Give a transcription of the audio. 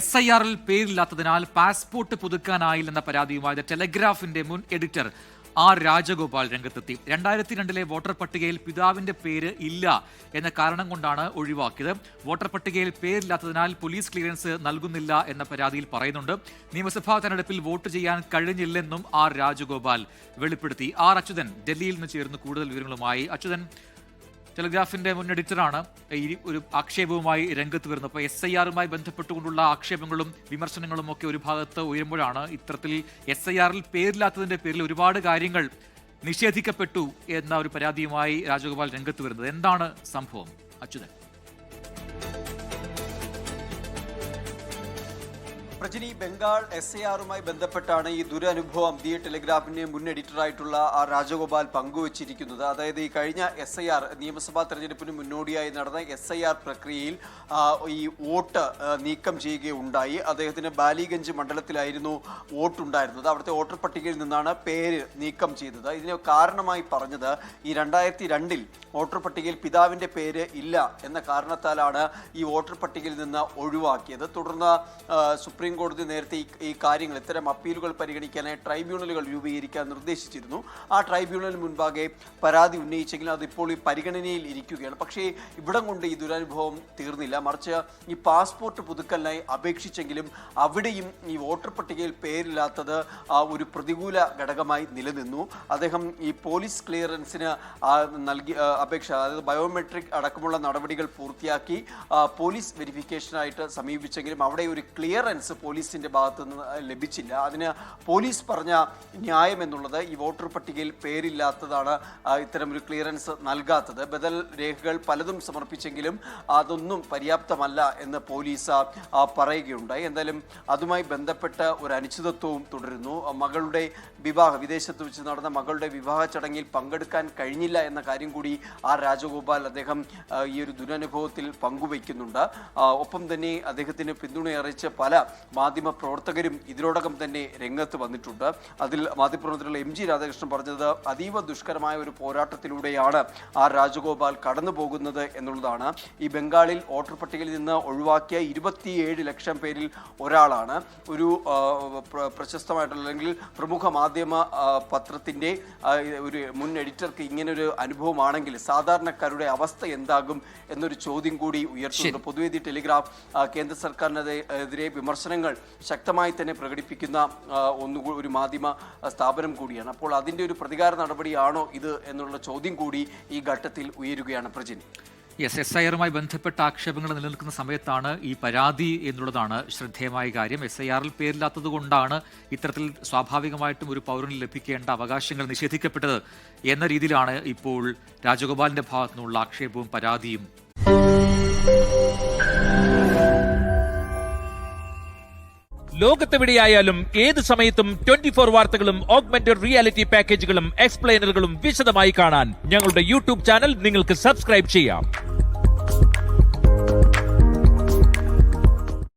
SIR-ൽ പേരില്ലാത്തതിനാൽ passport പുതുക്കാനായില്ലെന്ന പരാതിയുമായി ടെലഗ്രാഫിന്റെ മുൻ editor R Rajagopal രംഗത്തെത്തി. 2002-ലെ വോട്ടർ പട്ടികയിൽ പിതാവിന്റെ പേര് ഇല്ല എന്ന കാരണം കൊണ്ടാണ് ഒഴിവാക്കിയത്. വോട്ടർ പട്ടികയിൽ പേരില്ലാത്തതിനാൽ പോലീസ് ക്ലിയറൻസ് നൽകുന്നില്ല എന്ന പരാതിയിൽ പറയുന്നുണ്ട്. നിയമസഭാ തെരഞ്ഞെടുപ്പിൽ വോട്ട് ചെയ്യാൻ കഴിഞ്ഞില്ലെന്നും ആർ രാജഗോപാൽ വെളിപ്പെടുത്തി. ആർ അച്യുതൻ ഡൽഹിയിൽ നിന്ന് ചേർന്ന് കൂടുതൽ വിവരങ്ങളുമായി. അച്യുതൻ, ടെലഗ്രാഫിന്റെ മുൻ എഡിറ്ററാണ് ഒരു ആക്ഷേപവുമായി രംഗത്ത് വരുന്നത്. അപ്പോൾ SIR-മായി ബന്ധപ്പെട്ടുകൊണ്ടുള്ള ആക്ഷേപങ്ങളും വിമർശനങ്ങളും ഒക്കെ ഒരു ഭാഗത്ത് ഉയരുമ്പോഴാണ് ഇത്തരത്തിൽ SIR-ൽ പേരില്ലാത്തതിന്റെ പേരിൽ ഒരുപാട് കാര്യങ്ങൾ നിഷേധിക്കപ്പെട്ടു എന്ന ഒരു പരാതിയുമായി രാജഗോപാൽ രംഗത്ത് വരുന്നത്. എന്താണ് സംഭവം, അച്യുതൻ? പ്രജിനി, ബംഗാൾ SIR-മായി ബന്ധപ്പെട്ടാണ് ഈ ദുരനുഭവം ദി ടെലിഗ്രാഫിന്റെ മുൻ എഡിറ്ററായിട്ടുള്ള ആർ രാജഗോപാൽ പങ്കുവച്ചിരിക്കുന്നത്. അതായത് ഈ കഴിഞ്ഞ SIR നിയമസഭാ തെരഞ്ഞെടുപ്പിന് മുന്നോടിയായി നടന്ന SIR പ്രക്രിയയിൽ ഈ വോട്ട് നീക്കം ചെയ്യുകയുണ്ടായി. അദ്ദേഹത്തിന് ബാലിഗഞ്ച് മണ്ഡലത്തിലായിരുന്നു വോട്ടുണ്ടായിരുന്നത്. അവിടുത്തെ വോട്ടർ പട്ടികയിൽ നിന്നാണ് പേര് നീക്കം ചെയ്തത്. ഇതിന് കാരണമായി പറഞ്ഞത് ഈ 2002-ൽ വോട്ടർ പട്ടികയിൽ പിതാവിന്റെ പേര് ഇല്ല എന്ന കാരണത്താലാണ് ഈ വോട്ടർ പട്ടികയിൽ നിന്ന് ഒഴിവാക്കിയത്. തുടർന്ന് സുപ്രീം കോടതി നേരത്തെ ഈ കാര്യങ്ങൾ, ഇത്തരം അപ്പീലുകൾ പരിഗണിക്കാനായി ട്രൈബ്യൂണലുകൾ രൂപീകരിക്കാൻ നിർദ്ദേശിച്ചിരുന്നു. ആ ട്രൈബ്യൂണലിന് മുൻപാകെ പരാതി ഉന്നയിച്ചെങ്കിലും അതിപ്പോൾ ഈ പരിഗണനയിൽ ഇരിക്കുകയാണ്. പക്ഷേ ഇവിടം കൊണ്ട് ഈ ദുരനുഭവം തീർന്നില്ല. മറിച്ച് ഈ പാസ്പോർട്ട് പുതുക്കലിനായി അപേക്ഷിച്ചെങ്കിലും അവിടെയും ഈ വോട്ടർ പട്ടികയിൽ പേരില്ലാത്തത് ഒരു പ്രതികൂല ഘടകമായി നിലനിന്നു. അദ്ദേഹം ഈ പോലീസ് ക്ലിയറൻസിന് നൽകി അപേക്ഷ, അതായത് ബയോമെട്രിക് അടക്കമുള്ള നടപടികൾ പൂർത്തിയാക്കി പോലീസ് വെരിഫിക്കേഷനായിട്ട് സമീപിച്ചെങ്കിലും അവിടെ ഒരു ക്ലിയറൻസ് പോലീസിന്റെ ഭാഗത്തു നിന്ന് ലഭിച്ചില്ല. അതിന് പോലീസ് പറഞ്ഞ ന്യായം എന്നുള്ളത് ഈ വോട്ടർ പട്ടികയിൽ പേരില്ലാത്തതാണ് ഇത്തരം ഒരു ക്ലിയറൻസ് നൽകാത്തത്. ബദൽ രേഖകൾ പലതും സമർപ്പിച്ചെങ്കിലും അതൊന്നും പര്യാപ്തമല്ല എന്ന് പോലീസ് പറയുകയുണ്ടായി. എന്തായാലും അതുമായി ബന്ധപ്പെട്ട ഒരു അനിശ്ചിതത്വവും തുടരുന്നു. മകളുടെ വിവാഹം, വിദേശത്ത് വെച്ച് നടന്ന മകളുടെ വിവാഹ ചടങ്ങിൽ പങ്കെടുക്കാൻ കഴിഞ്ഞില്ല എന്ന കാര്യം കൂടി ആർ രാജഗോപാൽ അദ്ദേഹം ഈ ഒരു ദുരനുഭവത്തിൽ പങ്കുവയ്ക്കുന്നുണ്ട്. ഒപ്പം തന്നെ അദ്ദേഹത്തിന് പിന്തുണ അറിയിച്ച പല മാധ്യമ പ്രവർത്തകരും ഇതിനോടകം തന്നെ രംഗത്ത് വന്നിട്ടുണ്ട്. അതിൽ മാധ്യമപ്രവർത്തകർ MG രാധാകൃഷ്ണൻ പറഞ്ഞത് അതീവ ദുഷ്കരമായ ഒരു പോരാട്ടത്തിലൂടെയാണ് ആർ രാജഗോപാൽ കടന്നു പോകുന്നത് എന്നുള്ളതാണ്. ഈ ബംഗാളിൽ വോട്ടർ പട്ടികയിൽ നിന്ന് ഒഴിവാക്കിയ 27 ലക്ഷം പേരിൽ ഒരാളാണ്. ഒരു പ്രശസ്തമായിട്ടുള്ള അല്ലെങ്കിൽ പ്രമുഖ മാധ്യമ പത്രത്തിന്റെ ഒരു മുൻ എഡിറ്റർക്ക് ഇങ്ങനൊരു അനുഭവമാണെങ്കിൽ സാധാരണക്കാരുടെ അവസ്ഥ എന്താകും എന്നൊരു ചോദ്യം കൂടി ഉയർത്തുന്നുണ്ട്. പൊതുവെ ദി ടെലിഗ്രാഫ് കേന്ദ്ര സർക്കാരിനെതിരെ വിമർശനങ്ങൾ ശക്തമായി തന്നെ പ്രകടിപ്പിക്കുന്ന ഒരു മാധ്യമ സ്ഥാപനം കൂടിയാണ്. അപ്പോൾ അതിന്റെ ഒരു പ്രതികാര നടപടിയാണോ ഇത് എന്നുള്ള ചോദ്യം കൂടി ഈ ഘട്ടത്തിൽ ഉയരുകയാണ്. പ്രജിൻ, SIR-മായി ബന്ധപ്പെട്ട ആക്ഷേപങ്ങൾ നിലനിൽക്കുന്ന സമയത്താണ് ഈ പരാതി എന്നുള്ളതാണ് ശ്രദ്ധേയമായ കാര്യം. SIR-ൽ പേരില്ലാത്തത് കൊണ്ടാണ് ഇത്തരത്തിൽ സ്വാഭാവികമായിട്ടും ഒരു പൗരന് ലഭിക്കേണ്ട അവകാശങ്ങൾ നിഷേധിക്കപ്പെട്ടത് എന്ന രീതിയിലാണ് ഇപ്പോൾ രാജഗോപാലിന്റെ ഭാഗത്തു നിന്നുള്ള ആക്ഷേപവും പരാതിയും. ലോകത്തെവിടെയായാലും ഏത് സമയത്തും 24 വാർത്തകളും ഓഗ്മെന്റഡ് റിയാലിറ്റി പാക്കേജുകളും എക്സ്പ്ലെയിനറുകളും വിശദമായി കാണാൻ ഞങ്ങളുടെ YouTube ചാനൽ നിങ്ങൾക്ക് സബ്സ്ക്രൈബ് ചെയ്യാം.